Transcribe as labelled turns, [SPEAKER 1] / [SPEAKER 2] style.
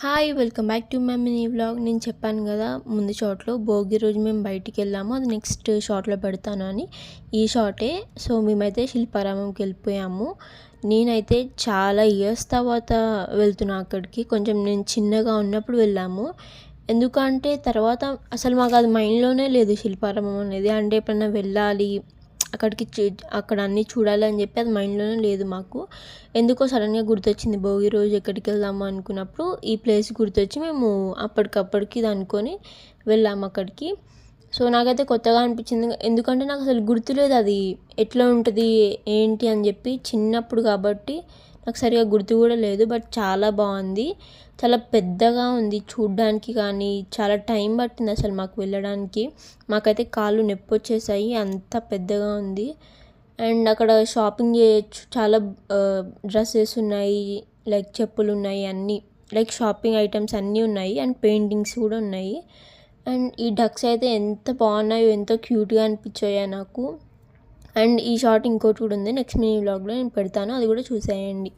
[SPEAKER 1] Hi welcome back to my mini vlog. నేను చెప్పాను కదా ముందు షార్ట్లో భోగి రోజు మేము బయటికి వెళ్ళాము, అది నెక్స్ట్ షార్ట్లో పెడతాను అని. ఈ షార్టే. సో మేమైతే శిల్పారామంకి వెళ్ళిపోయాము. నేనైతే చాలా ఇయర్స్ తర్వాత వెళ్తున్నా అక్కడికి. కొంచెం నేను చిన్నగా ఉన్నప్పుడు వెళ్ళాము. ఎందుకంటే తర్వాత అసలు మాకు అది మైండ్లోనే లేదు శిల్పారామం అనేది. అంటే ఎప్పుడైనా వెళ్ళాలి అక్కడికి, అక్కడ అన్నీ చూడాలి అని చెప్పి అది మైండ్లోనే లేదు మాకు. ఎందుకో సడన్గా గుర్తొచ్చింది భోగి రోజు ఎక్కడికి వెళ్దాము అనుకున్నప్పుడు ఈ ప్లేస్ గుర్తొచ్చి మేము అప్పటికప్పటికి ఇది అనుకొని వెళ్ళాము అక్కడికి. సో నాకైతే కొత్తగా అనిపించింది, ఎందుకంటే నాకు అసలు గుర్తులేదు అది ఎట్లా ఉంటుంది ఏంటి అని చెప్పి. చిన్నప్పుడు కాబట్టి నాకు సరిగా గుర్తు కూడా లేదు. బట్ చాలా బాగుంది, చాలా పెద్దగా ఉంది చూడ్డానికి. కానీ చాలా టైం పట్టింది అసలు మాకు వెళ్ళడానికి. మాకైతే కాళ్ళు నొప్పి వచ్చేసాయి, అంత పెద్దగా ఉంది. అండ్ అక్కడ షాపింగ్ చేయొచ్చు, చాలా డ్రెస్సెస్ ఉన్నాయి, లైక్ చెప్పులు ఉన్నాయి, అన్నీ లైక్ షాపింగ్ ఐటమ్స్ అన్నీ ఉన్నాయి. అండ్ పెయింటింగ్స్ కూడా ఉన్నాయి. అండ్ ఈ డక్స్ అయితే ఎంత బాగున్నాయో, ఎంతో క్యూట్గా అనిపించాయో నాకు. అండ్ ఈ షార్ట్ ఇంకోటి కూడా ఉంది, నెక్స్ట్ మినీ వ్లాగ్లో నేను పెడతాను, అది కూడా చూసేయండి.